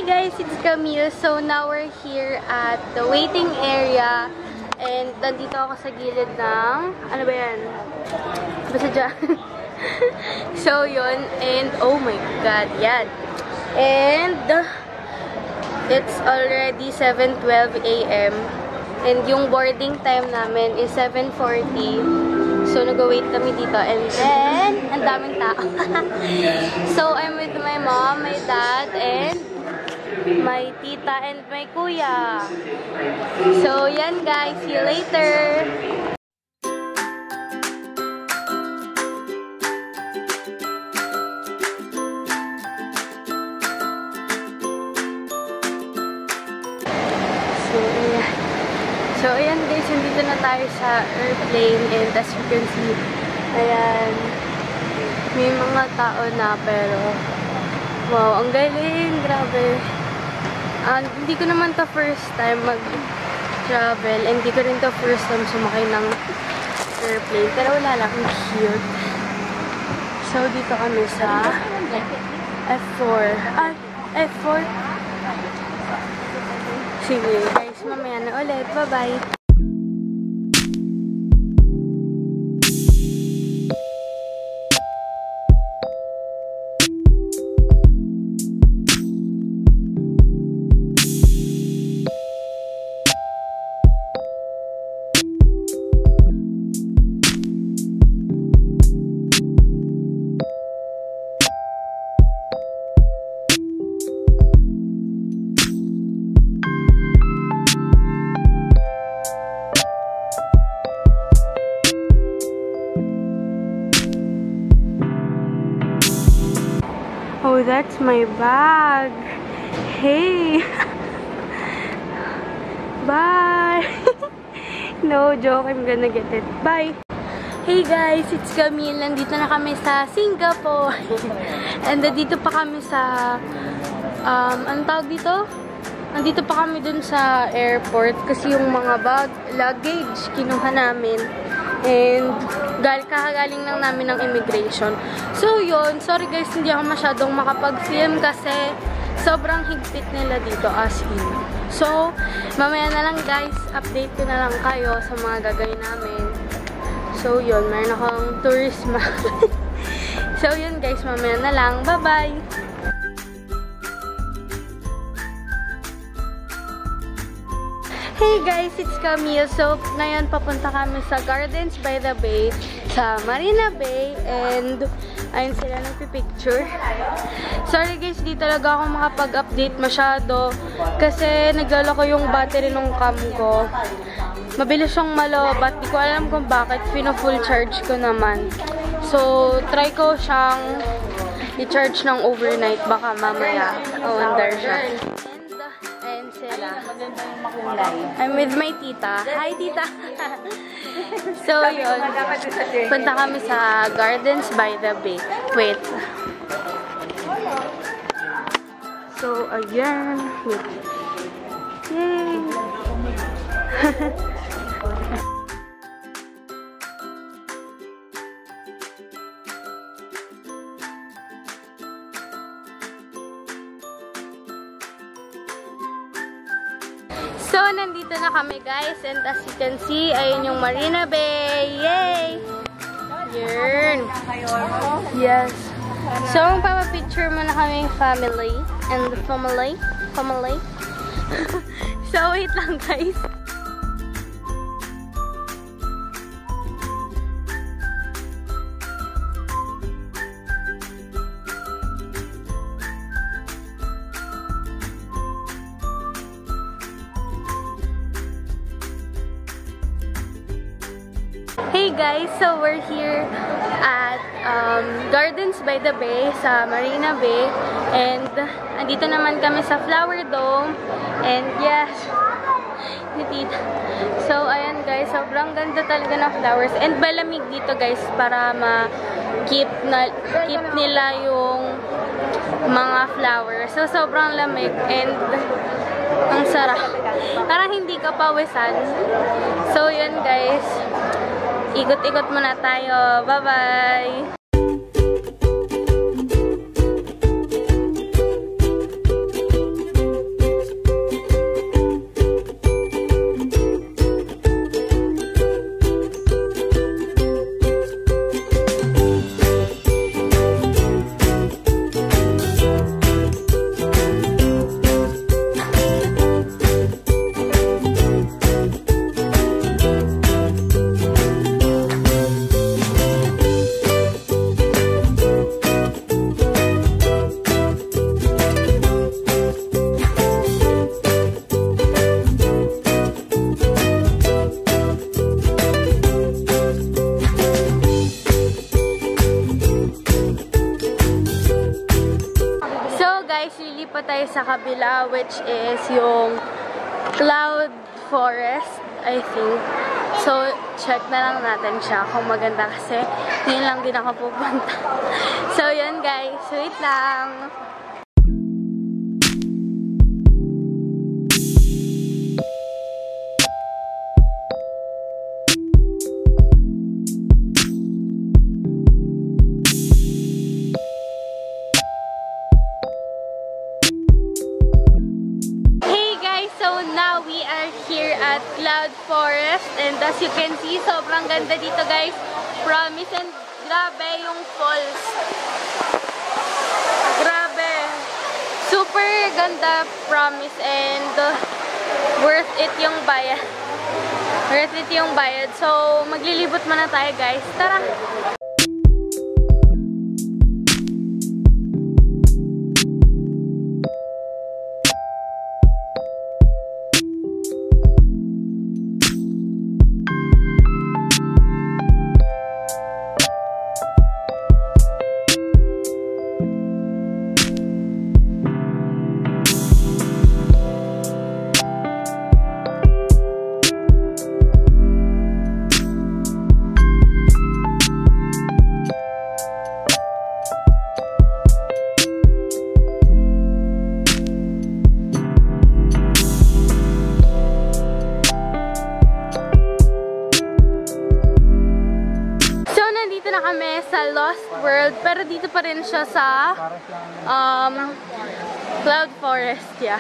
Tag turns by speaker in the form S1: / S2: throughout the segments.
S1: Hey guys, it's Camille. So now we're here at the waiting area. And nandito ako sa gilid ng... Ano ba yan? Basta dyan. So yun. And oh my god, yan. And it's already 7:12 AM. And yung boarding time namin is 7:40. So, nag-wait kami dito. And then, ang daming tao. So, I'm with my mom, my dad, and my tita, and my kuya. So, yan guys. See you later. So, ayan guys, nandito na tayo sa airplane and as you can see, ayan, may mga tao na pero, wow, ang galing, grabe. Hindi ko naman to first time mag-travel and hindi ko rin to first time sumakay ng airplane, pero wala lang, ang cute. So, dito kami sa F4. F4. Sige guys, mamaya na ulit. Bye-bye! Oh, that's my bag. Hey. Bye. No joke, I'm gonna get it. Bye. Hey guys, it's Camille. Nandito na kami sa Singapore. And nandito pa kami sa anong tawag dito? Nandito pa kami dun sa airport kasi yung mga luggage kinuha namin. And kakagaling lang namin ng immigration. So yun, sorry guys, hindi ako masyadong makapag-film kasi sobrang higpit nila dito as in. So, mamaya na lang guys, update ko na lang kayo sa mga gagawin namin. So yun, meron akong tourist map. So yun guys, mamaya na lang. Bye-bye! Hey guys, it's Camille. So, ngayon papunta kami sa Gardens by the Bay, sa Marina Bay, and ayun sila nagpipicture. Sorry guys, di talaga ako makapag-update masyado kasi naglala ko yung battery ng cam ko. Mabilis siyang malobat, di ko alam kung bakit, full charge ko naman. So, try ko siyang i-charge ng overnight, baka mamaya under siya. And sila. I'm with my tita. Hi, tita! So, yun. Punta kami sa Gardens by the Bay. Wait. So, ayan. Yay! So, nandito na kami guys, and as you can see, ayun yung Marina Bay. Yay! Yun. Yes. So, magpapapicture muna kami family. And family. So, wait lang guys. Hey guys, so we're here at Gardens by the Bay sa Marina Bay, and andito naman kami sa Flower Dome, and yes, so ayan guys, sobrang ganda talaga ng flowers, and malamig dito guys para ma-keep nila yung mga flowers, so sobrang lamig and ang sarap, parang hindi ka pawisan. So yun guys, ikot-ikot muna tayo. Bye-bye! sa kabila, which is yung Cloud Forest, I think. So, check na lang natin siya kung maganda kasi yun lang din ako pupunta. So, yun guys. Wait lang. So now we are here at Cloud Forest, and as you can see, sobrang ganda dito guys. Promise, and grabe yung falls. Grabe. Super ganda, promise, and worth it yung bayad. Worth it yung bayad. So maglilibot muna tayo guys. Tara! Sa Lost World, pero dito pa rin siya sa Cloud Forest, yeah.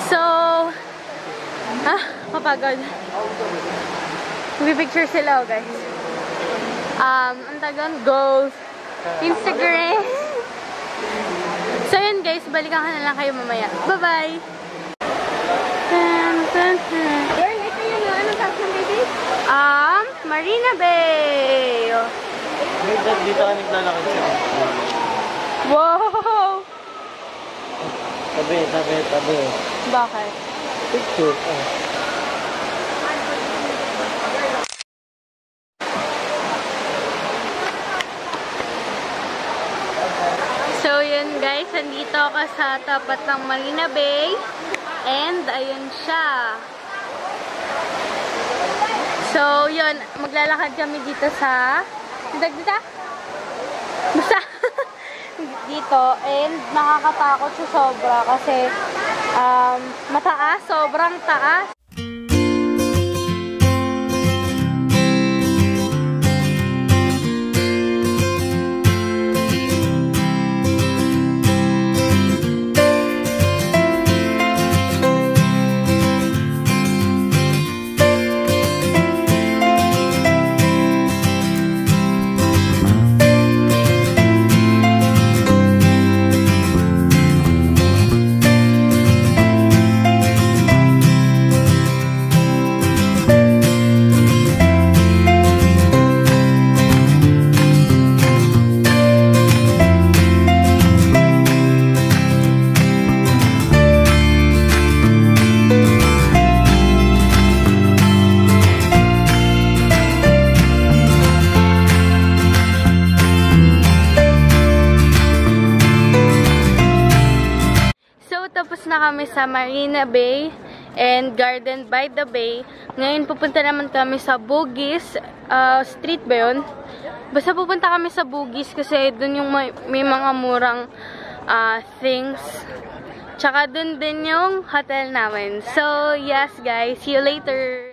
S1: So, kapagod. Mag-picture sila, guys. Ang tagon, go Instagram. So, yun guys, balikan ka na lang kayo mamaya. Bye-bye! Marina Bay!
S2: Dito ka naglalakad siya.
S1: Wow!
S2: Tabi.
S1: Bakit?
S2: Picture.
S1: So, yun guys, nandito ako sa tapat ng Marina Bay. And, ayun siya. So, yun, maglalakad kami dito sa... Basta dito, and nakakatakot siya sobra kasi mataas, sobrang taas. Tapos na kami sa Marina Bay and Garden by the Bay. Ngayon pupunta naman kami sa Bugis Street ba yun? Basta pupunta kami sa Bugis kasi dun yung may mga murang things. Tsaka dun din yung hotel namin. So yes guys, see you later!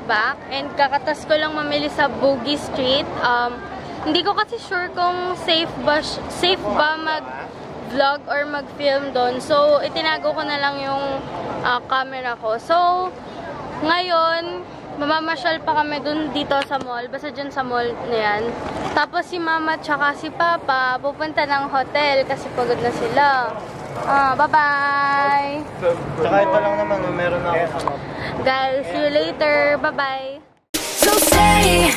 S1: Back and kakatas ko lang mamili sa Bugis Street. Hindi ko kasi sure kung safe ba mag-vlog or mag-film doon. So, itinago ko na lang yung camera ko. So, ngayon, Mamamasyal pa kami dun dito sa mall. Basta dyan sa mall na yan. Tapos si mama tsaka si papa pupunta ng hotel kasi pagod na sila. Bye-bye!
S2: Tsaka iba lang naman, meron na ako sa map.
S1: Guys, see you later. Bye-bye!
S3: So say